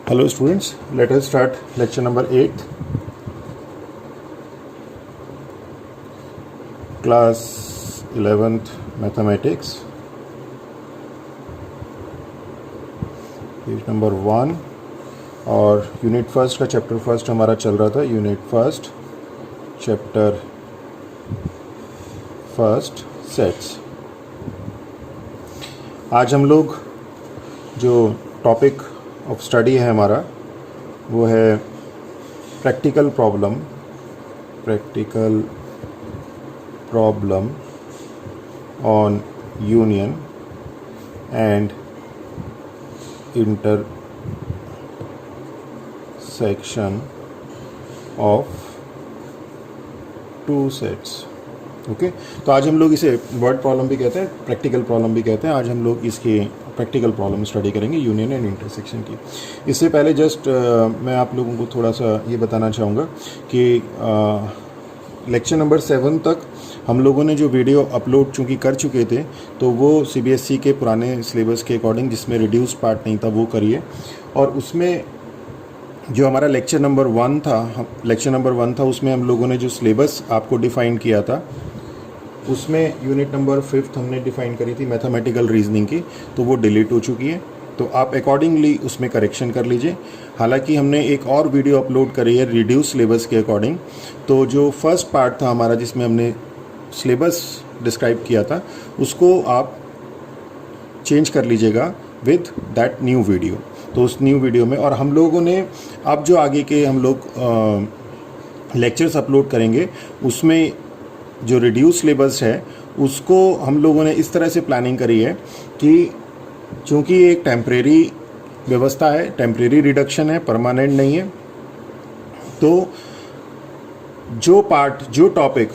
Hello students, let us start lecture number 8, class 11th mathematics, page number 1 और unit first का chapter first हमारा चल रहा था। Unit first chapter first sets. आज हम लोग जो टॉपिक ऑफ स्टडी है हमारा वो है practical problem on union and intersection of two sets. Okay, तो आज हम लोग इसे वर्ड प्रॉब्लम भी कहते हैं, प्रैक्टिकल प्रॉब्लम भी कहते हैं। आज हम लोग इसकी प्रैक्टिकल प्रॉब्लम स्टडी करेंगे यूनियन एंड इंटरसेक्शन की। इससे पहले जस्ट मैं आप लोगों को थोड़ा सा ये बताना चाहूँगा कि लेक्चर नंबर 7 तक हम लोगों ने जो वीडियो अपलोड चूँकि कर चुके थे तो वो CBSE के पुराने सिलेबस के अकॉर्डिंग, जिसमें रिड्यूस पार्ट नहीं था, वो करिए। और उसमें जो हमारा लेक्चर नंबर 1 था उसमें हम लोगों ने जो सिलेबस आपको डिफ़ाइन किया था उसमें यूनिट नंबर 5 हमने डिफ़ाइन करी थी मैथमेटिकल रीजनिंग की, तो वो डिलीट हो चुकी है। तो आप अकॉर्डिंगली उसमें करेक्शन कर लीजिए। हालांकि हमने एक और वीडियो अपलोड करी है रिड्यूस सिलेबस के अकॉर्डिंग, तो जो फर्स्ट पार्ट था हमारा जिसमें हमने सिलेबस डिस्क्राइब किया था उसको आप चेंज कर लीजिएगा विद दैट न्यू वीडियो। तो उस न्यू वीडियो में, और हम लोगों ने अब जो आगे के हम लोग लेक्चर्स अपलोड करेंगे उसमें जो रिड्यूस सिलेबस है उसको हम लोगों ने इस तरह से प्लानिंग करी है कि चूँकि एक टेम्परेरी व्यवस्था है, टेम्परेरी रिडक्शन है, परमानेंट नहीं है, तो जो टॉपिक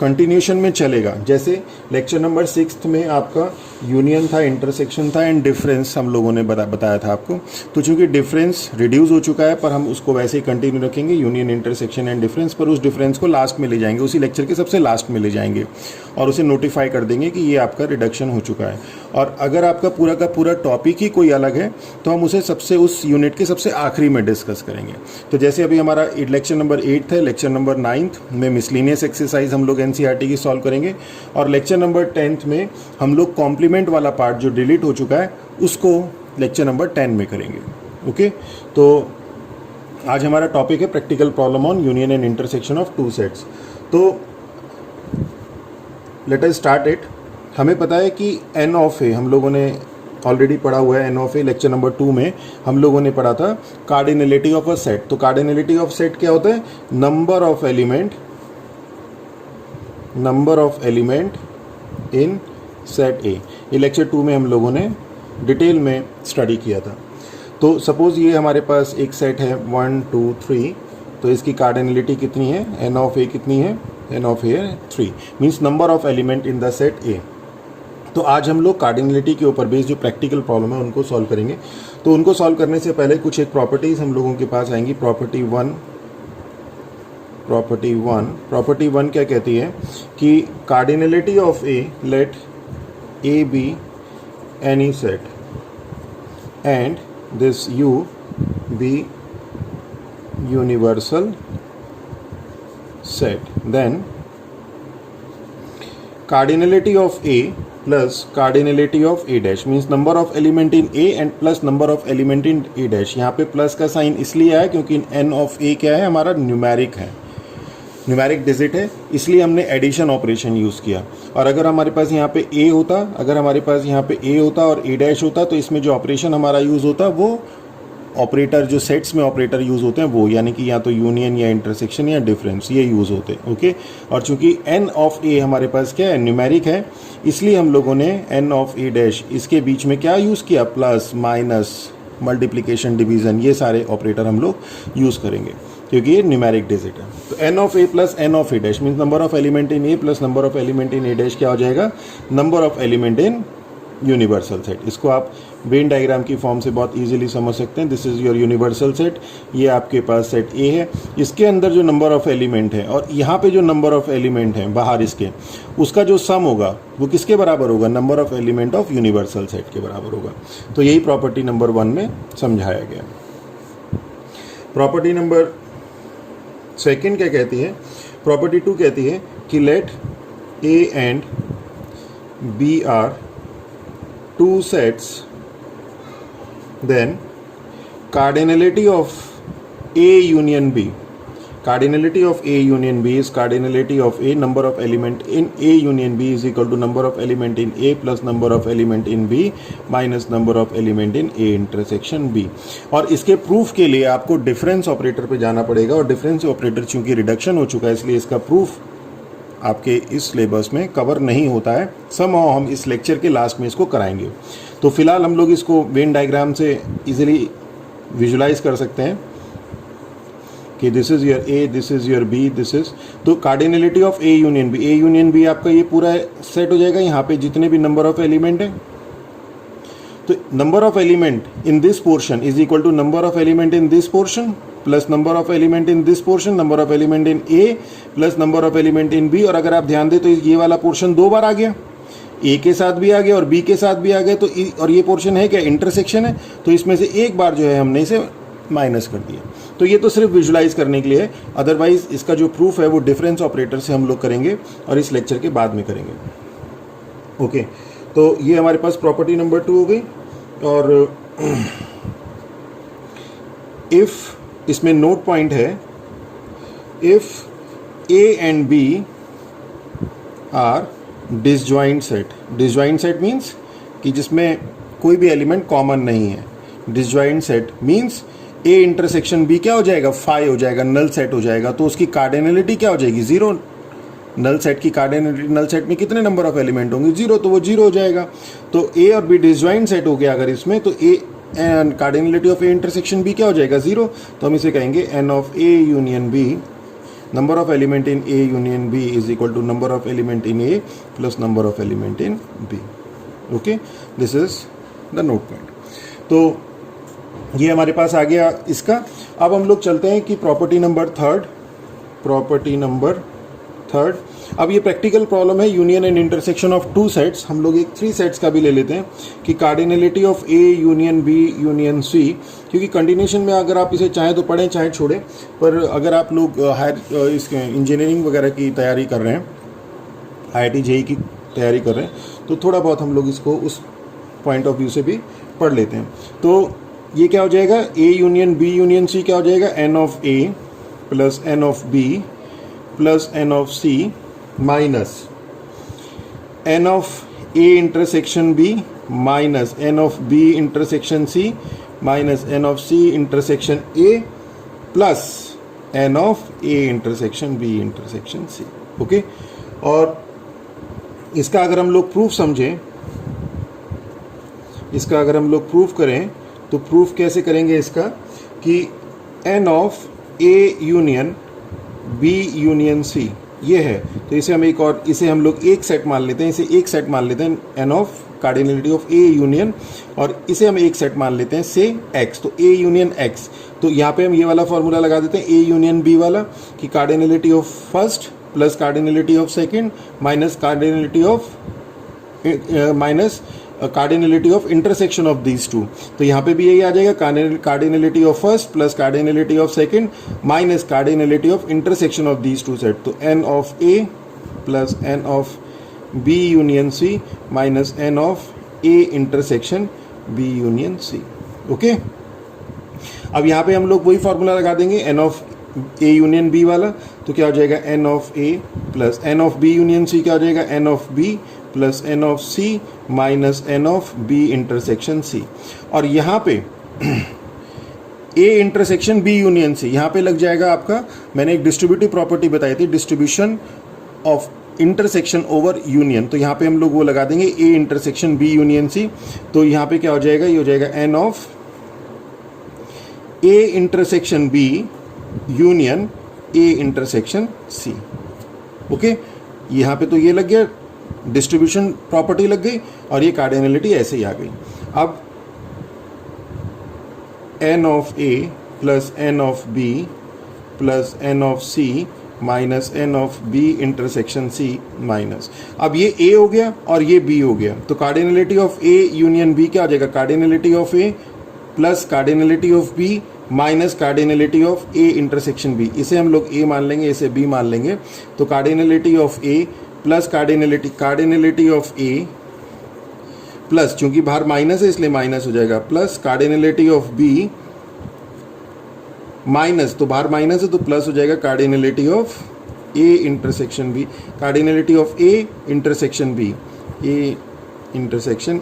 कंटिन्यूशन में चलेगा, जैसे लेक्चर नंबर 6 में आपका यूनियन था, इंटरसेक्शन था एंड डिफरेंस हम लोगों ने बताया था आपको। तो चूंकि डिफरेंस रिड्यूस हो चुका है पर हम उसको वैसे ही कंटिन्यू रखेंगे, यूनियन, इंटरसेक्शन एंड डिफरेंस, पर उस डिफरेंस को लास्ट में ले जाएंगे, उसी लेक्चर के सबसे लास्ट में ले जाएंगे और उसे नोटिफाई कर देंगे कि ये आपका रिडक्शन हो चुका है। और अगर आपका पूरा का पूरा टॉपिक ही कोई अलग है तो हम उसे उस यूनिट के सबसे आखिरी में डिस्कस करेंगे। तो जैसे अभी हमारा लेक्चर नंबर 8 है, लेक्चर नंबर 9 में मिसलिनियस एक्सरसाइज हम लोग NCERT की सॉल्व करेंगे, और लेक्चर नंबर 10 में हम लोग कॉम्प्लीमेंट वाला पार्ट जो डिलीट हो चुका है उसको लेक्चर नंबर 10 में करेंगे। ओके, तो आज हमारा टॉपिक है practical problem on union and intersection of two sets. तो लेट अस स्टार्ट इट। हमें पता है कि n ऑफ ए हम लोगों ने ऑलरेडी पढ़ा हुआ है। n of A lecture number 2 में हम लोगों ने पढ़ा था कार्डिनलिटी ऑफ अ सेट। तो कार्डिनलिटी ऑफ सेट क्या होता है? Number of element in set ए। ये लेक्चर 2 में हम लोगों ने डिटेल में स्टडी किया था। तो सपोज ये हमारे पास एक सेट है 1 2 3, तो इसकी कार्डिनलिटी कितनी है? n ऑफ ए कितनी है? n of A 3, means number of element in the set ए। तो आज हम लोग कार्डिनलिटी के ऊपर बेस्ड जो प्रैक्टिकल प्रॉब्लम है उनको सॉल्व करेंगे। तो उनको सॉल्व करने से पहले कुछ एक प्रॉपर्टीज हम लोगों के पास आएंगी। प्रॉपर्टी वन क्या कहती है कि cardinality of A, let A B any set and this U be universal set, then cardinality of A plus cardinality of A dash means number of element in A and plus number of element in A dash। यहाँ पे plus का sign इसलिए आया क्योंकि n of A क्या है? हमारा numeric है, न्यूमेरिक डिजिट है, इसलिए हमने एडिशन ऑपरेशन यूज़ किया। और अगर हमारे पास यहाँ पे A होता, और A डैश होता, तो इसमें जो ऑपरेशन हमारा यूज़ होता वो ऑपरेटर, जो सेट्स में ऑपरेटर यूज़ होते हैं वो, यानी कि या तो यूनियन या इंटरसेक्शन या डिफरेंस, ये यूज़ होते हैं। ओके, और चूंकि n ऑफ A हमारे पास क्या है? न्यूमेरिक है, इसलिए हम लोगों ने n ऑफ A डैश इसके बीच में क्या यूज़ किया? प्लस, माइनस, मल्टीप्लिकेशन, डिवीज़न, ये सारे ऑपरेटर हम लोग यूज़ करेंगे क्योंकि ये न्यूमेरिक डिजिट है। तो n of A plus n of A dash means number of element in A plus number of element in A dash क्या हो जाएगा? Number of element in universal set. इसको आप वेन डायग्राम की form से बहुत इजीली समझ सकते हैं। This is your universal set, ये आपके पास सेट ए है, इसके अंदर जो नंबर ऑफ एलिमेंट है और यहाँ पे जो नंबर ऑफ एलिमेंट है बाहर इसके, उसका जो सम होगा वो किसके बराबर होगा? Number of element of universal set के बराबर होगा। तो यही प्रॉपर्टी नंबर 1 में समझाया गया। प्रॉपर्टी नंबर सेकंड क्या कहती है, प्रॉपर्टी 2 कहती है कि let A and B are two sets, then cardinality of A union B. Cardinality of A union B is cardinality of A, number of element in A union B is equal to number of element in A plus number of element in B minus number of element in A intersection B. और इसके proof के लिए आपको difference operator पे जाना पड़ेगा, और difference operator चूंकि रिडक्शन हो चुका है इसलिए इसका प्रूफ आपके इस सिलेबस में कवर नहीं होता है। समहाउ हम इस लेक्चर के लास्ट में इसको कराएंगे। तो फिलहाल हम लोग इसको वेन डायग्राम से इजीली विजुलाइज कर सकते हैं कि this is your A, this is your B, this is, तो cardinality of A union B, A union B आपका ये पूरा सेट हो जाएगा। यहाँ पे जितने भी नंबर ऑफ एलिमेंट है, तो number of element in this portion is equal to number of element in this portion plus number of element in this portion, number of element in A plus number of element in B. और अगर आप ध्यान दें तो ये वाला portion 2 बार आ गया, ए के साथ भी आ गया और बी के साथ भी आ गया। तो और ये पोर्शन है क्या, इंटरसेक्शन है, तो इसमें से एक बार जो है हमने इसे माइनस कर दिया। तो ये तो सिर्फ विजुलाइज करने के लिए है, अदरवाइज इसका जो प्रूफ है वो डिफरेंस ऑपरेटर से हम लोग करेंगे और इस लेक्चर के बाद में करेंगे। ओके, तो ये हमारे पास प्रॉपर्टी नंबर 2 हो गई। और इफ इसमें नोट पॉइंट है, if A and B are disjoint set, disjoint set means कि जिसमें कोई भी एलिमेंट कॉमन नहीं है। Disjoint set means A intersection B क्या हो जाएगा, फाई हो जाएगा, नल सेट हो जाएगा। तो उसकी कार्डिनलिटी क्या हो जाएगी, 0। नल सेट की कार्डिनलिटी, नल सेट में कितने नंबर ऑफ एलिमेंट होंगे, 0, तो वो 0 हो जाएगा। तो ए और बी डिसजॉइंट सेट हो गया अगर इसमें, तो A and cardinality of A intersection B क्या हो जाएगा, 0। तो हम इसे कहेंगे N of A union B, number of element in A union B is equal to number of element in A plus number of element in B. Okay, this is the note point. तो ये हमारे पास आ गया इसका। अब हम लोग चलते हैं कि प्रॉपर्टी नंबर थर्ड, अब ये प्रैक्टिकल प्रॉब्लम है, union and intersection of 2 sets. हम लोग एक 3 सेट्स का भी ले लेते हैं कि cardinality of A union B union C, क्योंकि कंटिन्यूशन में अगर आप इसे चाहें तो पढ़ें चाहे छोड़ें, पर अगर आप लोग हायर इसके इंजीनियरिंग वगैरह की तैयारी कर रहे हैं, IIT JEE की तैयारी कर रहे हैं, तो थोड़ा बहुत हम लोग इसको उस पॉइंट ऑफ व्यू से भी पढ़ लेते हैं। तो ये क्या हो जाएगा, A union B union C क्या हो जाएगा, N of A plus N of B plus N of C minus N of A intersection B minus N of B intersection C minus N of C intersection A plus N of A intersection B intersection C. Okay, और इसका अगर हम लोग proof समझें, इसका अगर हम लोग प्रूफ करें तो प्रूफ कैसे करेंगे इसका, कि N of A union B union C ये है, तो इसे हम इसे हम लोग एक सेट मान लेते हैं, इसे एक सेट मान लेते हैं N of cardinality of A union, और इसे हम एक सेट मान लेते हैं से एक्स, तो ए यूनियन एक्स। तो यहाँ पे हम ये वाला फॉर्मूला लगा देते हैं, ए यूनियन बी वाला, कि cardinality of first plus cardinality of second minus cardinality of intersection of these two. तो यहाँ पे भी यही आ जाएगा, cardinality of first plus cardinality of second minus cardinality of intersection of these two set. तो n of A plus N of B union C minus N of A intersection B union C. Okay, अब यहाँ पे हम लोग वही formula लगा देंगे n of A union B वाला, तो क्या हो जाएगा N of A plus N of B union C क्या हो जाएगा, N of B plus N of C minus N of B intersection C. और यहाँ पे A intersection B union C यहाँ पे लग जाएगा आपका, मैंने एक डिस्ट्रीब्यूटिव प्रॉपर्टी बताई थी, distribution of intersection over union, तो यहाँ पे हम लोग वो लगा देंगे A intersection B union C. तो यहाँ पे क्या हो जाएगा, ये हो जाएगा N of A intersection B union A intersection C. Okay, यहाँ पे तो ये लग गया, डिस्ट्रीब्यूशन प्रॉपर्टी लग गई, और ये कार्डिनलिटी ऐसे ही आ गई। अब N of A plus N of B plus N of C minus N of B intersection C minus, अब ये ए हो गया और ये बी हो गया, तो cardinality of A union B क्या हो जाएगा, cardinality of A plus cardinality of B minus cardinality of A intersection B, इसे हम लोग ए मान लेंगे, इसे बी मान लेंगे, तो cardinality of A plus cardinality of A plus, चूंकि बाहर माइनस है इसलिए माइनस हो जाएगा, plus cardinality of B minus, तो बाहर माइनस है तो प्लस हो जाएगा cardinality of A intersection B, cardinality of A intersection B, A intersection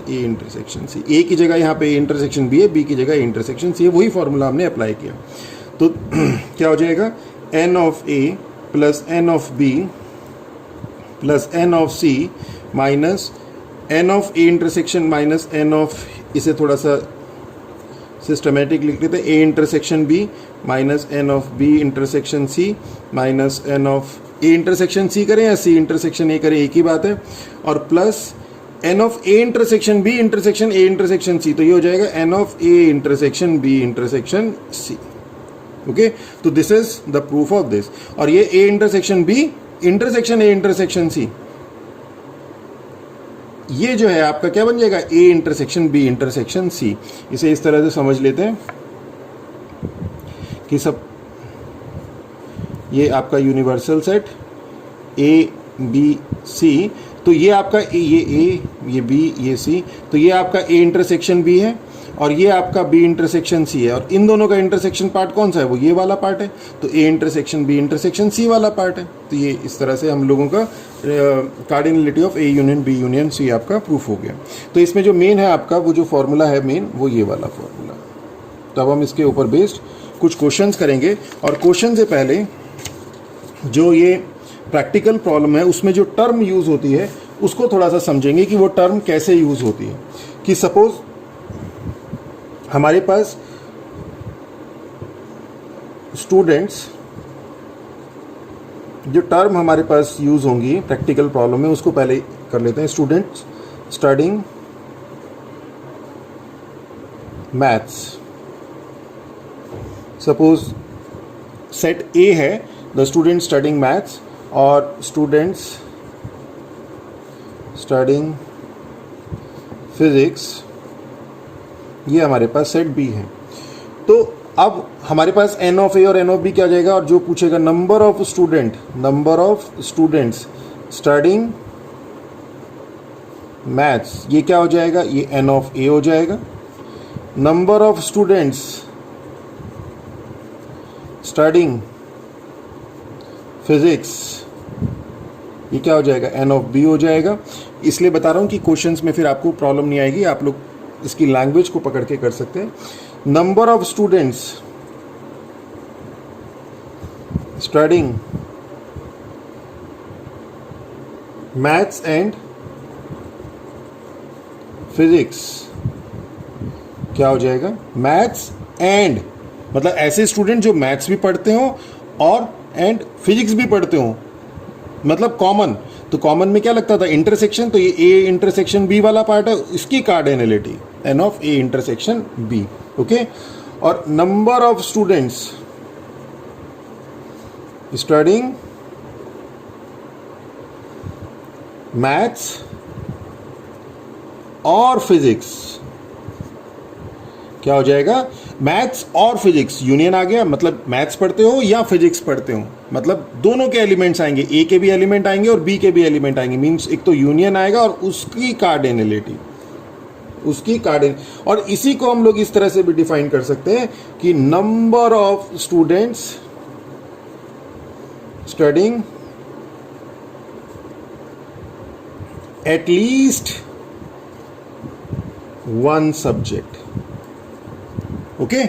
C, A की जगह यहाँ पे इंटरसेक्शन बी है, बी की जगह इंटरसेक्शन सी है, वही फॉर्मूला हमने अप्लाई किया। तो क्या हो जाएगा, N of A plus N of B plus N of C minus N of A intersection minus N of, इसे थोड़ा सा सिस्टमेटिक लिख लेते हैं, A intersection B minus N of B intersection C minus N of A intersection C करें या सी intersection ए करें, एक ही बात है, और plus N of A intersection B intersection A intersection C, तो ये हो जाएगा N of A intersection B intersection C. Okay, तो this is the proof of this, और ये A intersection B intersection A intersection C, ये जो है आपका क्या बन जाएगा, A intersection B intersection C. इसे इस तरह से समझ लेते हैं कि सब ये आपका universal set A B C, तो ये आपका ये ए ये बी ये सी, तो ये आपका ए इंटरसेक्शन बी है और ये आपका बी इंटरसेक्शन सी है, और इन दोनों का इंटरसेक्शन पार्ट कौन सा है, वो ये वाला पार्ट है, तो A intersection B intersection C वाला पार्ट है। तो ये इस तरह से हम लोगों का cardinality of A union B union C आपका प्रूफ हो गया। तो इसमें जो मेन है आपका वो जो फॉर्मूला है मेन, वो ये वाला फॉर्मूला। तो अब हम इसके ऊपर बेस्ड कुछ क्वेश्चंस करेंगे, और क्वेश्चन से पहले जो ये प्रैक्टिकल प्रॉब्लम है उसमें जो टर्म यूज होती है उसको थोड़ा सा समझेंगे कि वो टर्म कैसे यूज होती है। कि सपोज हमारे पास स्टूडेंट्स, जो टर्म हमारे पास यूज होंगी प्रैक्टिकल प्रॉब्लम में उसको पहले कर लेते हैं। Students studying maths, suppose set ए है द स्टूडेंट स्टडिंग मैथ्स और स्टूडेंट्स स्टडिंग फिजिक्स, ये हमारे पास सेट बी है। तो अब हमारे पास एन ऑफ ए और एन ऑफ बी क्या आ जाएगा, और जो पूछेगा number of students studying maths, ये क्या हो जाएगा, ये एन ऑफ ए हो जाएगा। Number of students studding physics, ये क्या हो जाएगा, एन ऑफ बी हो जाएगा। इसलिए बता रहा हूं कि क्वेश्चंस में फिर आपको प्रॉब्लम नहीं आएगी, आप लोग इसकी लैंग्वेज को पकड़ के कर सकते हैं। Number of students studying maths and physics, क्या हो जाएगा, मैथ्स एंड, मतलब ऐसे स्टूडेंट जो मैथ्स भी पढ़ते हो और एंड फिजिक्स भी पढ़ते हो, मतलब कॉमन। तो कॉमन में क्या लगता था, इंटरसेक्शन, तो ये ए इंटरसेक्शन बी वाला पार्ट है, इसकी cardinality n of A intersection B. Okay, और number of students studying maths और फिजिक्स, क्या हो जाएगा, मैथ्स और फिजिक्स यूनियन आ गया, मतलब मैथ्स पढ़ते हो या फिजिक्स पढ़ते हो, मतलब दोनों के एलिमेंट्स आएंगे, ए के भी एलिमेंट आएंगे और बी के भी एलिमेंट आएंगे, मींस एक तो यूनियन आएगा और उसकी कार्डिनलिटी, और इसी को हम लोग इस तरह से भी डिफाइन कर सकते हैं कि number of students studying at least one subject. Okay,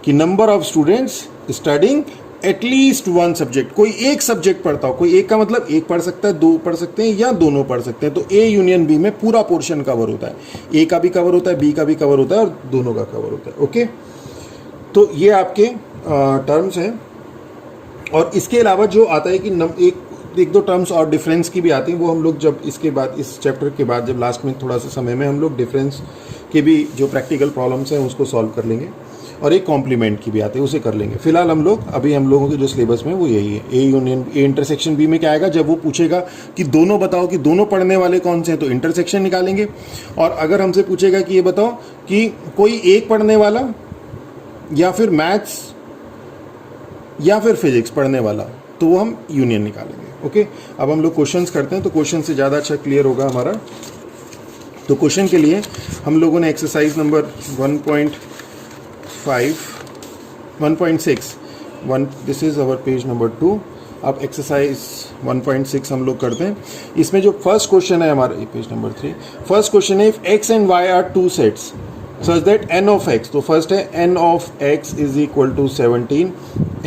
कि number of students studying at least one subject, कोई एक सब्जेक्ट पढ़ता हो, कोई एक का मतलब एक पढ़ सकता है, दो पढ़ सकते हैं या दोनों पढ़ सकते हैं। तो ए यूनियन बी में पूरा पोर्शन कवर होता है, ए का भी कवर होता है, बी का भी कवर होता है और दोनों का कवर होता है। ओके, तो ये आपके टर्म्स हैं। और इसके अलावा जो आता है कि एक दो टर्म्स और डिफरेंस की भी आती हैं, वो हम लोग जब इसके बाद इस चैप्टर के बाद जब लास्ट में थोड़ा सा समय में हम लोग डिफरेंस के भी जो प्रैक्टिकल प्रॉब्लम्स हैं उसको सॉल्व कर लेंगे, और एक कॉम्प्लीमेंट की भी आती है उसे कर लेंगे। फिलहाल हम लोगों के जो सिलेबस में वो यही है, A union A intersection B में क्या आएगा, जब वो पूछेगा कि दोनों बताओ कि दोनों पढ़ने वाले कौन से हैं, तो इंटरसेक्शन निकालेंगे। और अगर हमसे पूछेगा कि ये बताओ कि कोई एक पढ़ने वाला या फिर मैथ्स या फिर फिजिक्स पढ़ने वाला, तो वो हम यूनियन निकालेंगे। ओके, अब हम लोग क्वेश्चंस करते हैं, तो क्वेश्चन से ज़्यादा अच्छा क्लियर होगा हमारा। तो क्वेश्चन के लिए हम लोगों ने exercise number 1.6 this is our page number 2। अब एक्सरसाइज 1.6 हम लोग करते हैं। इसमें जो फर्स्ट क्वेश्चन है हमारा, पेज नंबर 3, फर्स्ट क्वेश्चन है if x and y are two sets such that n of x, तो फर्स्ट है n of x is equal to 17,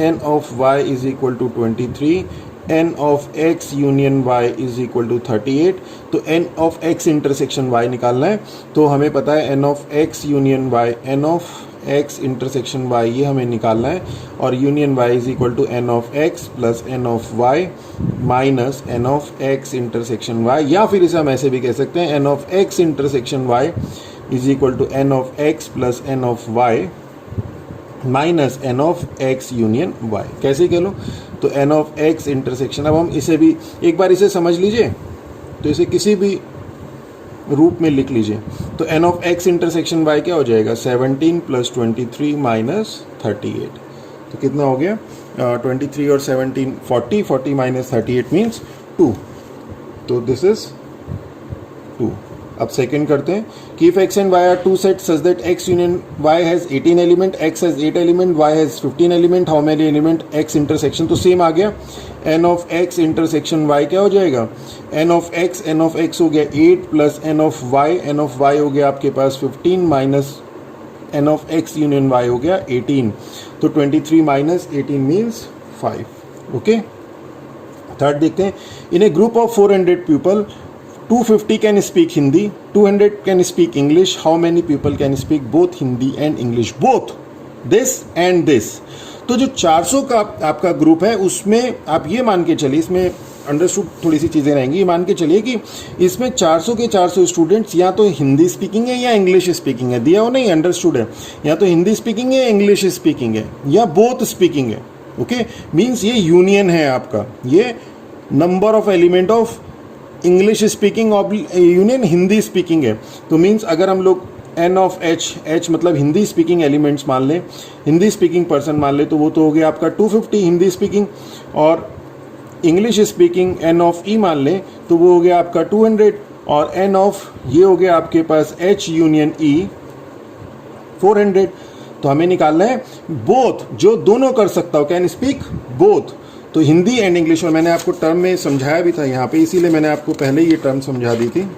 n of y is equal to 23, n of x union y is equal to 38। तो n of x intersection y निकालना है। तो हमें पता है n of x union y, n of x intersection y ये हमें निकालना है, और union y is equal to n of x plus n of y minus n of x intersection y, या फिर इसे हम ऐसे भी कह सकते हैं n of x intersection y is equal to n of x plus n of y minus n of x union y। कैसे कह लो, तो n of x इंटरसेक्शन, अब हम इसे भी एक बार इसे समझ लीजिए, तो इसे किसी भी रूप में लिख लीजिए। तो n of x intersection y क्या हो जाएगा, 17 प्लस 23 माइनस 38। तो कितना हो गया, 23 और 17 40, 40 माइनस 38 मीन्स 2। तो दिस इज 2। अब सेकंड करते हैं कि if x and y are two set such that x union y has 18 element, x has 8 element, y has 15 element, how many element x intersection. तो सेम आ गया, n of x intersection y क्या हो जाएगा, n of x हो गया 8 plus n of y हो गया आपके पास 15 minus n of x union y हो गया 18। तो 23 माइनस 18 मीन्स 5। ओके, थर्ड देखते हैं, in a group of 400 people 250 can speak Hindi, 200 can speak English, how many people can speak both Hindi and English, both this and this. तो जो 400 का आपका group है उसमें आप ये मान के चलिए, इसमें अंडरस्टूड थोड़ी सी चीज़ें रहेंगी, ये मान के चलिए कि इसमें 400 के 400 स्टूडेंट्स या तो हिंदी स्पीकिंग है या इंग्लिश स्पीकिंग है, दिया हो नहीं, अंडरस्टूड है, या तो हिंदी स्पीकिंग है या इंग्लिश स्पीकिंग है या बोथ स्पीकिंग है। ओके, मीन्स ये यूनियन है आपका, ये number of element of English speaking union Hindi speaking है। तो मीन्स अगर हम लोग n ऑफ h मतलब हिंदी स्पीकिंग एलिमेंट्स मान लें, हिंदी स्पीकिंग पर्सन मान ले, तो वो तो हो गया आपका 250 हिंदी स्पीकिंग, और English speaking n of e मान लें तो वो हो गया आपका 200, और n ऑफ ये हो गया आपके पास h यूनियन e 400। तो हमें निकालना है बोथ, जो दोनों कर सकता हो, कैन स्पीक बोथ, तो हिंदी एंड इंग्लिश। और मैंने आपको टर्म में समझाया भी था यहाँ पे, इसीलिए मैंने आपको पहले ये टर्म समझा दी थी।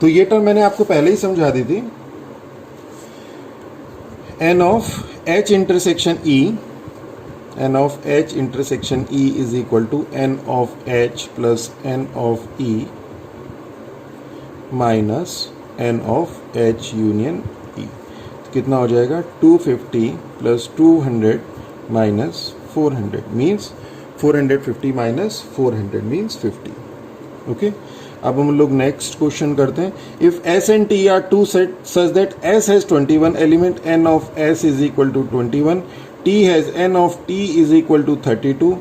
तो ये टर्म मैंने आपको पहले ही समझा दी थी, n of h intersection e, n of h intersection e is equal to n of h plus n of e minus n of h union e। तो कितना हो जाएगा, 250 plus 200 minus 400 means 450 minus 400 means 50। Okay, अब हम लोग next question करते हैं। If s and t are two set such that s has 21 element, n of s is equal to 21, t has n of t is equal to 32,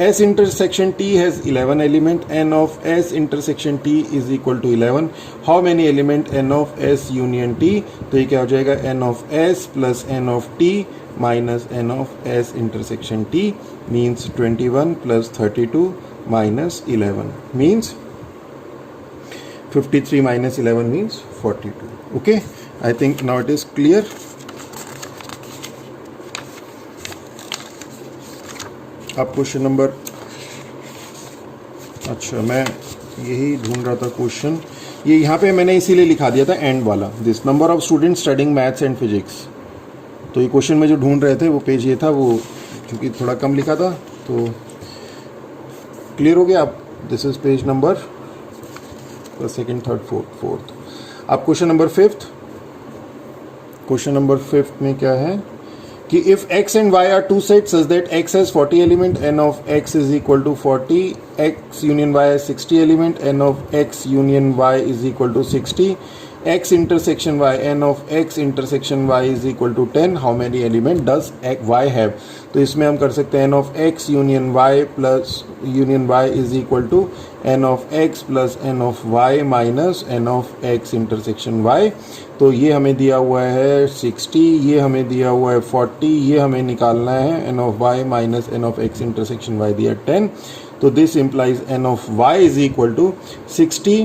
s intersection t has 11 element, n of s intersection t is equal to 11, how many element n of s union t। तो ये क्या हो जाएगा, n of s plus n of t minus n of s intersection t means 21 plus 32 minus 11 means 53 minus 11 means 42. Okay, I think now it is clear. अब question number, अच्छा मैं यही ढूंढ रहा था क्वेश्चन, ये यहाँ पे मैंने इसीलिए लिखा दिया था एंड वाला, this number of student studying maths and physics. तो ये क्वेश्चन में जो ढूंढ रहे थे वो पेज ये था, वो क्योंकि थोड़ा कम लिखा था तो क्लियर हो गया। अब this is page number second, third, fourth. अब क्वेश्चन नंबर 5, क्वेश्चन नंबर 5 में क्या है कि if x and y are two sets such that x has 40 element, n of x is equal to 40, x union y has 60 element, n of x union y is equal to 60, x intersection y, n of x intersection y is equal to 10, how many element does y have? तो इसमें हम कर सकते हैं n of x union y plus union y is equal to n of x plus n of y minus n of x intersection y. तो ये हमें दिया हुआ है 60, ये हमें दिया हुआ है 40, ये हमें निकालना है n of y minus n of x intersection y दिया 10. तो this implies n of y is equal to 60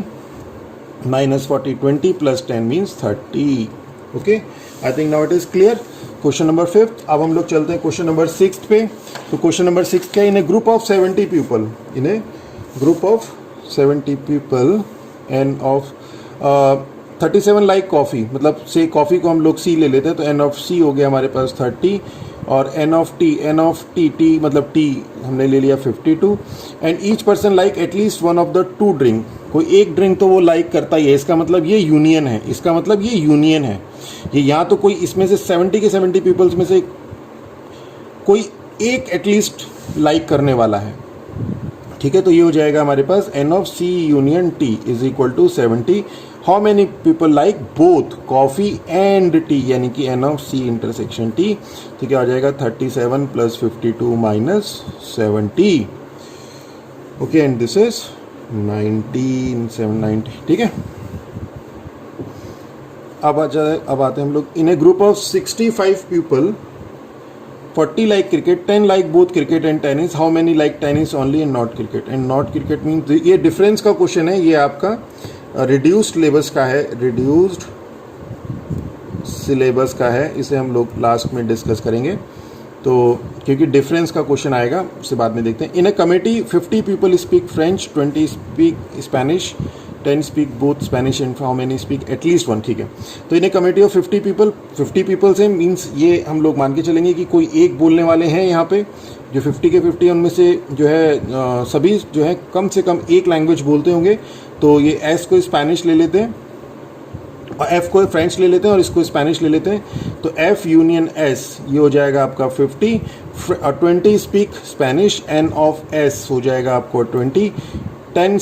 minus 40, 20 plus 10 means 30. Okay, I think now it is clear. Question number 5. अब हम लोग चलते हैं क्वेश्चन नंबर 6 पे. तो question number 6 क्या है? In a group of 70 people, in a group of 70 people and of 37 like coffee, मतलब से कॉफ़ी को हम लोग सी ले लेते हैं तो एन ऑफ सी हो गया हमारे पास 30 और एन ऑफ टी टी मतलब टी हमने ले लिया 52 and each person like at least one of the two drink. कोई एक ड्रिंक तो वो लाइक करता ही है, इसका मतलब ये यूनियन है, इसका मतलब ये यूनियन है. ये यहाँ तो कोई इसमें से 70 के 70 पीपल्स में से कोई एक एटलीस्ट लाइक करने वाला है. ठीक है, तो ये हो जाएगा हमारे पास n of C union T is equal to 70. How many people like both coffee and tea, यानी कि N of C intersection T. तो क्या हो जाएगा 37 plus 52 minus 70. Okay, and this is 790. ठीक है, अब आते हैं हम लोग. In a group of 65 people 40 like cricket, 10 like both cricket and tennis, how many like tennis only and not cricket. And not cricket means ये डिफरेंस का question है, ये आपका रिड्यूस्ड सिलेबस का है, रिड्यूस्ड सिलेबस का है. इसे हम लोग लास्ट में डिस्कस करेंगे, तो क्योंकि डिफरेंस का क्वेश्चन आएगा उससे बाद में देखते हैं. In a committee 50 people speak French, 20 speak Spanish, 10 speak both Spanish and how many speak at least one. ठीक है, तो in a committee of 50 people, 50 peoples हैं मीन्स ये हम लोग मान के चलेंगे कि कोई एक बोलने वाले हैं यहाँ पे, जो 50 के 50 उनमें से जो है सभी जो है कम से कम एक लैंग्वेज बोलते होंगे. तो ये एस को स्पेनिश ले लेते हैं और एफ को फ्रेंच ले लेते हैं और इसको स्पेनिश ले लेते हैं. तो एफ यूनियन एस ये हो जाएगा आपका 50 और 20 speak Spanish, n of S हो जाएगा आपको 20, 10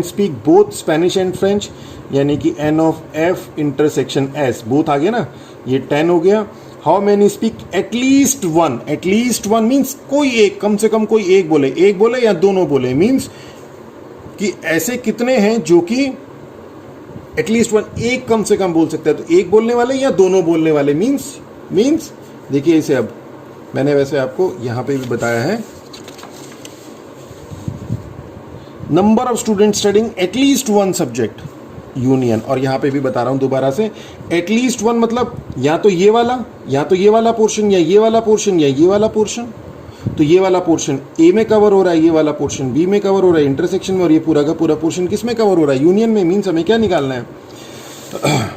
speak both Spanish and French, यानी कि N of F intersection S both आ गया ना, ये 10 हो गया. How many speak at least one, at least one means कोई एक, कम से कम कोई एक बोले या दोनों बोले, मीन्स कि ऐसे कितने हैं जो कि एटलीस्ट वन एक कम से कम बोल सकते हैं. तो एक बोलने वाले या दोनों बोलने वाले मीन्स देखिए इसे, अब मैंने वैसे आपको यहां पे भी बताया है, number of student studying at least one subject union, और यहां पे भी बता रहा हूं दोबारा से, एटलीस्ट वन मतलब या तो ये वाला पोर्शन या ये वाला पोर्शन या ये वाला पोर्शन. तो ये वाला पोर्शन ए में कवर हो रहा है, ये वाला पोर्शन बी में कवर हो रहा है इंटरसेक्शन में, और ये पूरा का पूरा पोर्शन किस में कवर हो रहा है? यूनियन में. मीन्स हमें क्या निकालना है?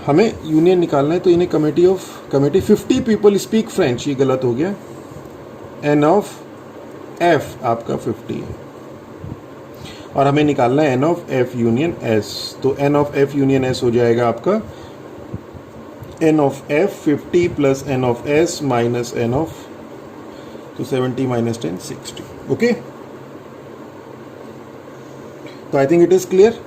हमें यूनियन निकालना है. तो इन्हें कमेटी 50 पीपल स्पीक फ्रेंच, ये गलत हो गया, एन ऑफ एफ आपका 50 है और हमें निकालना है n of F union S. तो n of F union S हो जाएगा आपका n of F 50 plus N of S minus N of, तो 70 माइनस 10 60. ओके, तो I think it is clear.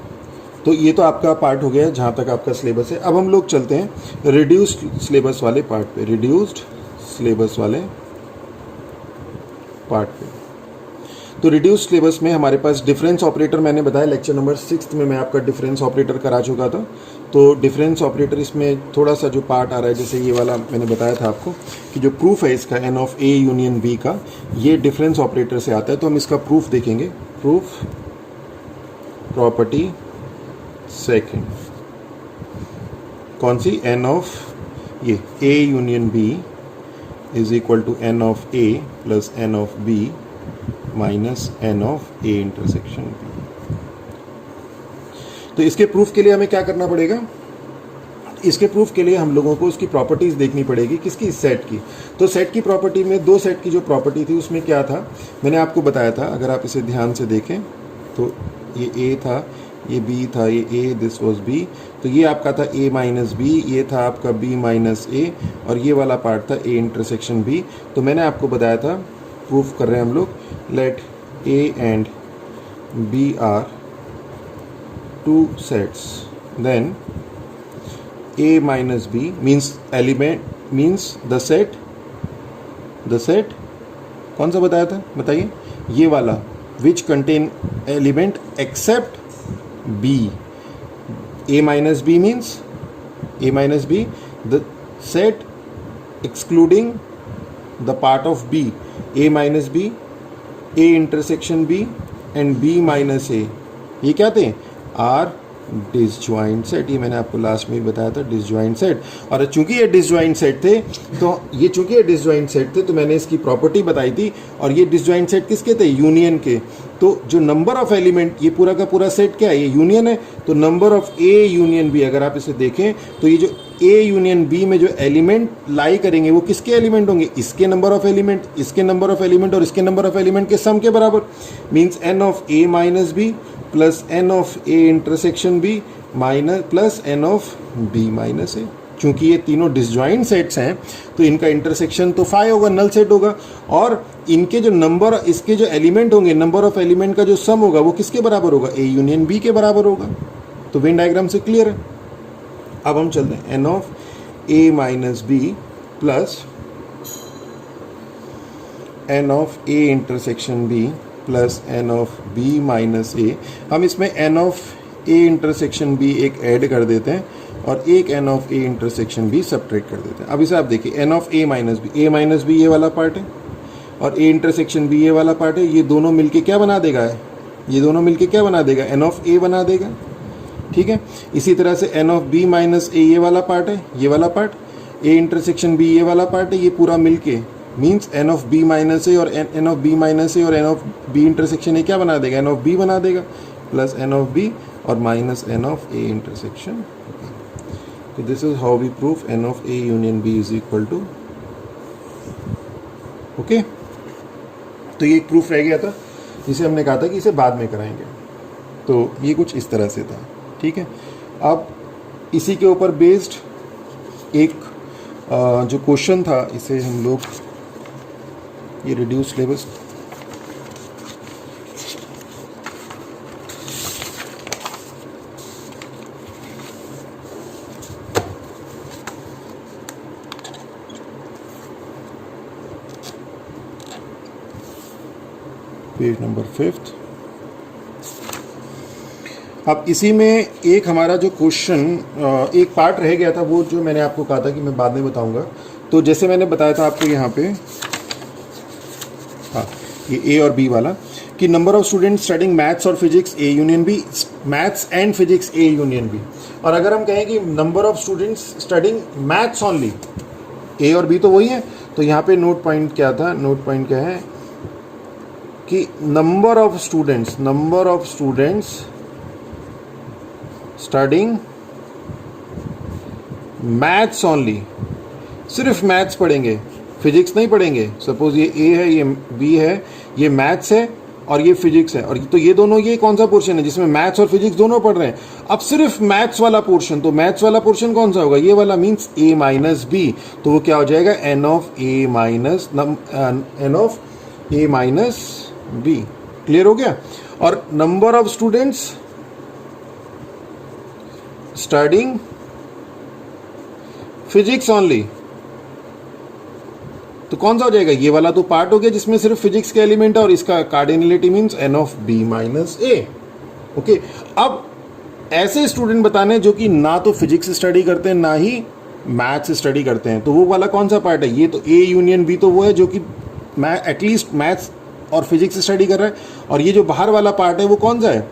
तो ये तो आपका पार्ट हो गया जहां तक आपका सिलेबस है. अब हम लोग चलते हैं रिड्यूस्ड सिलेबस वाले पार्ट पे, रिड्यूस्ड सिलेबस वाले पार्ट पे. तो रिड्यूस्ड सिलेबस में हमारे पास डिफरेंस ऑपरेटर, मैंने बताया लेक्चर नंबर 6 में मैं आपका डिफरेंस ऑपरेटर करा चुका था. तो डिफरेंस ऑपरेटर इसमें थोड़ा सा जो पार्ट आ रहा है, जैसे ये वाला मैंने बताया था आपको कि जो प्रूफ है इसका n of A union B का, ये डिफरेंस ऑपरेटर से आता है. तो हम इसका प्रूफ देखेंगे. प्रूफ प्रॉपर्टी सेकंड कौन सी? एन ऑफ ये A union B is equal to n of A plus N of B minus N of A intersection B. तो इसके प्रूफ के लिए हमें क्या करना पड़ेगा? इसके प्रूफ के लिए हम लोगों को उसकी प्रॉपर्टीज देखनी पड़ेगी. किसकी? सेट की. तो सेट की प्रॉपर्टी में दो सेट की जो प्रॉपर्टी थी उसमें क्या था, मैंने आपको बताया था. अगर आप इसे ध्यान से देखें तो ये ए था, ये बी था, ये ए, दिस वॉज बी, तो ये आपका था ए माइनस बी, ये था आपका बी माइनस ए, और ये वाला पार्ट था ए इंटरसेक्शन बी। तो मैंने आपको बताया था, प्रूफ कर रहे हैं हम लोग, let A and B are two sets, then A minus B means element, means the set कौन सा बताया था, बताइए, ये वाला, which contain element except B. a minus b means the set excluding the part of b, a minus b, a intersection b and b minus a, ये क्या थे, आर डिसजॉइंट सेट। ये मैंने आपको लास्ट में ही बताया था, डिसजॉइंट सेट। और चूंकि ये डिसजॉइंट सेट थे तो मैंने इसकी प्रॉपर्टी बताई थी, और ये डिसजॉइंट सेट किसके थे, यूनियन के। तो जो नंबर ऑफ एलिमेंट, ये पूरा का पूरा सेट क्या है, ये यूनियन है, तो number of A union B, अगर आप इसे देखें तो ये जो ए यूनियन बी में जो एलिमेंट लाई करेंगे वो किसके एलिमेंट होंगे, इसके नंबर ऑफ एलिमेंट, इसके नंबर ऑफ एलिमेंट और इसके नंबर ऑफ एलिमेंट के सम के बराबर, means n of A minus B plus N of A intersection B minus plus N of B minus A. चूंकि ये तीनों डिसजॉइंट सेट्स हैं तो इनका इंटरसेक्शन तो 5 होगा, नल सेट होगा, और इनके जो नंबर, इसके जो एलिमेंट होंगे, नंबर ऑफ एलिमेंट का जो सम होगा वो किसके बराबर होगा, ए यूनियन बी के बराबर होगा। तो वेन डायग्राम से क्लियर है। अब हम चलते हैं, N of A minus B plus N of A intersection B plus N of B minus A. हम इसमें n of A intersection B एक ऐड कर देते हैं और एक n of A intersection B subtract कर देते हैं। अब इसे आप देखिए, n of A minus B ये वाला पार्ट है और ए इंटरसेक्शन बी ये वाला पार्ट है। ये दोनों मिलके क्या बना देगा, एन ऑफ ए बना देगा, ठीक है। इसी तरह से एन ऑफ बी माइनस ए ये वाला पार्ट है, ये वाला पार्ट, ए इंटरसेक्शन बी ये वाला पार्ट है, ये पूरा मिलके means n of B minus A और n of B minus A और n of B intersection A क्या बना देगा, एन ऑफ बी बना देगा, प्लस एन ऑफ बी और minus N of A intersection. तो this is how we proof n of A union B is equal to, okay. तो ये एक प्रूफ रह गया था जिसे हमने कहा था कि इसे बाद में कराएंगे। तो ये कुछ इस तरह से था, ठीक है। अब इसी के ऊपर बेस्ड एक जो क्वेश्चन था, इसे हम लोग, ये रिड्यूस सिलेबस, पेज नंबर 5। अब इसी में एक हमारा जो क्वेश्चन, एक पार्ट रह गया था, वो जो मैंने आपको कहा था कि मैं बाद में बताऊंगा। तो जैसे मैंने बताया था आपको यहाँ पे, हाँ, ये ए और बी वाला, कि number of students studying maths और physics A union B, maths and physics A union B. और अगर हम कहें कि number of students studying maths only, A और बी तो वही है, तो यहाँ पे नोट पॉइंट क्या था, नोट पॉइंट क्या है कि number of students studying maths only, सिर्फ मैथ्स पढ़ेंगे, फिजिक्स नहीं पढ़ेंगे। सपोज ये ए है, ये बी है, ये मैथ्स है और ये फिजिक्स है, और तो ये दोनों, ये कौन सा पोर्शन है जिसमें मैथ्स और फिजिक्स दोनों पढ़ रहे हैं। अब सिर्फ मैथ्स वाला पोर्शन, तो मैथ्स वाला पोर्शन कौन सा होगा, ये वाला, मीन्स ए माइनस बी। तो वो क्या हो जाएगा, N of A minus B. Clear हो गया। और number of students studding physics only, तो कौन सा हो जाएगा, ये वाला तो पार्ट हो गया जिसमें सिर्फ फिजिक्स के एलिमेंट है, और इसका cardinality means n of B minus A, okay. अब ऐसे स्टूडेंट बताने जो कि ना तो फिजिक्स स्टडी करते हैं ना ही मैथ्स स्टडी करते हैं, तो वो वाला कौन सा पार्ट है, ये तो ए यूनियन बी तो वो है जो कि एटलीस्ट मैथ्स और फिजिक्स स्टडी कर रहा है, और ये जो बाहर वाला पार्ट है वो कौन सा है,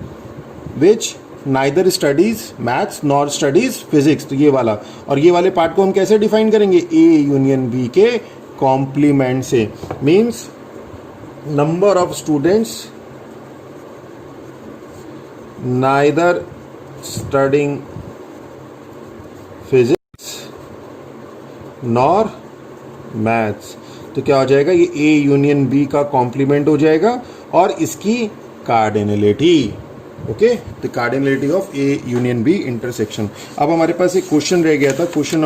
which neither studies maths nor studies physics, तो ये वाला। और ये वाले पार्ट को हम कैसे डिफाइन करेंगे, ए यूनियन बी के कॉम्प्लीमेंट से, means number of students neither studying physics nor maths, तो क्या हो जाएगा, ये ए यूनियन बी का कॉम्प्लीमेंट हो जाएगा और इसकी cardinality, okay, the cardinality of A union B intersection. अब हमारे पास एक क्वेश्चन रह गया था, क्वेश्चन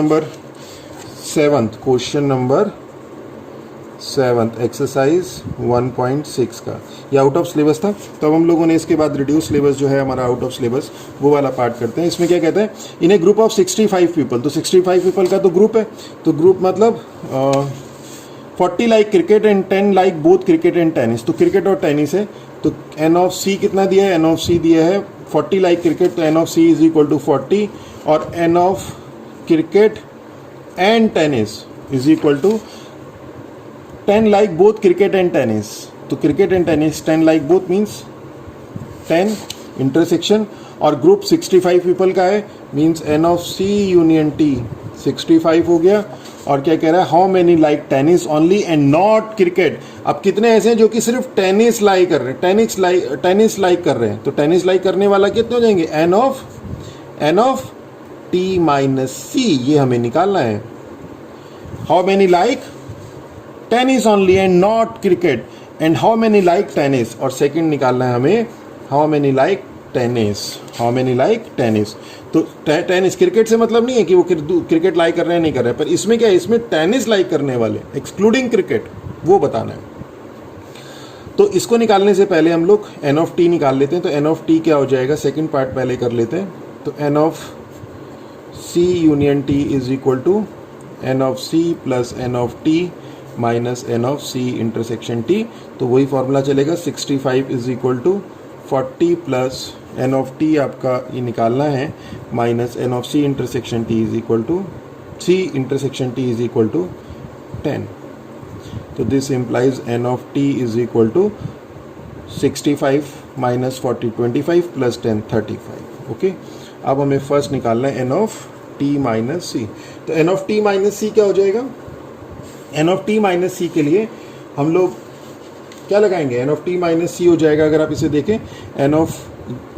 नंबर 7 एक्सरसाइज 1.6 का, ये आउट ऑफ सिलेबस था। तो अब हम लोगों ने इसके बाद रिड्यूस सिलेबस जो है हमारा आउट ऑफ सिलेबस, वो वाला पार्ट करते हैं। इसमें क्या कहते हैं, in a group of 65 people, तो 65 पीपल का तो ग्रुप है, तो ग्रुप मतलब 40 like cricket and 10 like both cricket and tennis, तो क्रिकेट और टेनिस है। तो एन ऑफ सी कितना दिया है, एन ऑफ सी दिया है 40 लाइक क्रिकेट, तो n of C is equal to 40, और n of cricket and tennis is equal to 10 like both cricket and tennis, तो cricket and tennis 10 like both means 10 intersection, और group 65 people का है means n of C union T 65 हो गया। और क्या कह रहा है, how many like tennis only and not cricket. अब कितने ऐसे हैं जो कि सिर्फ टेनिस लाइक कर रहे हैं, टेनिस लाइक कर रहे हैं, तो टेनिस लाइक करने वाला कितने हो जाएंगे, एन ऑफ टी माइनस सी, ये हमें निकालना है। How many like tennis only and not cricket, and how many like tennis, और सेकंड निकालना है हमें हाउ मेनी लाइक टेनिस। तो टेनिस, क्रिकेट से मतलब नहीं है कि वो क्रिकेट लाइक कर रहे हैं नहीं कर रहे हैं, पर इसमें क्या है, इसमें टेनिस लाइक करने वाले एक्सक्लूडिंग क्रिकेट, वो बताना है। तो इसको निकालने से पहले हम लोग एन ऑफ टी निकाल लेते हैं। तो एन ऑफ टी क्या हो जाएगा, सेकंड पार्ट पहले कर लेते हैं। तो n of C union T is equal to n of C plus N of T minus N of C intersection T. तो वही फॉर्मूला चलेगा, 65 इज इक्वल टू 40 प्लस एन ऑफ टी आपका ये निकालना है, minus N of C intersection T is equal to 10। तो this implies n of T is equal to 65 माइनस 40 25 प्लस 10 35। ओके, अब हमें फर्स्ट निकालना है n of T minus C. तो n of T minus C क्या हो जाएगा, N of T minus C के लिए हम लोग क्या लगाएंगे, n of T minus C हो जाएगा। अगर आप इसे देखें, एन ऑफ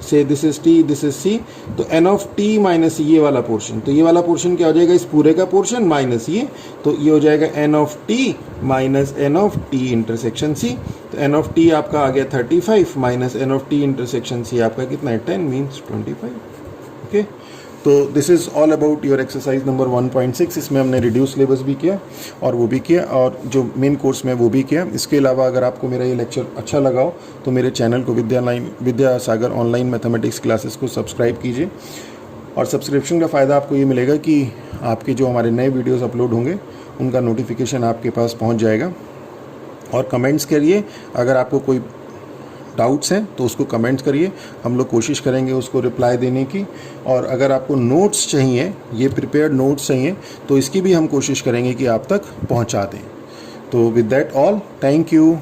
से this is T this is C, तो एन ऑफ टी माइनस ये वाला पोर्शन, तो ये वाला पोर्शन क्या हो जाएगा, इस पूरे का पोर्शन माइनस ये, तो ये हो जाएगा N of T minus N of T intersection C. तो एन ऑफ टी आपका आ गया 35 minus N of T intersection C आपका कितना है 10 मीन्स 25। ओके, तो this is all about your exercise number 1.6। इसमें हमने रिड्यूस सिलेबस भी किया और वो भी किया, और जो मेन कोर्स में वो भी किया। इसके अलावा अगर आपको मेरा ये लेक्चर अच्छा लगा हो तो मेरे चैनल को विद्यासागर ऑनलाइन मैथमेटिक्स क्लासेस को सब्सक्राइब कीजिए। और सब्सक्रिप्शन का फ़ायदा आपको ये मिलेगा कि आपके जो हमारे नए वीडियोज़ अपलोड होंगे उनका नोटिफिकेशन आपके पास पहुँच जाएगा। और कमेंट्स करिए, अगर आपको कोई डाउट्स हैं तो उसको कमेंट्स करिए, हम लोग कोशिश करेंगे उसको रिप्लाई देने की। और अगर आपको नोट्स चाहिए, ये प्रिपेयर्ड नोट्स चाहिए, तो इसकी भी हम कोशिश करेंगे कि आप तक पहुंचा दें। तो with that all, thank you.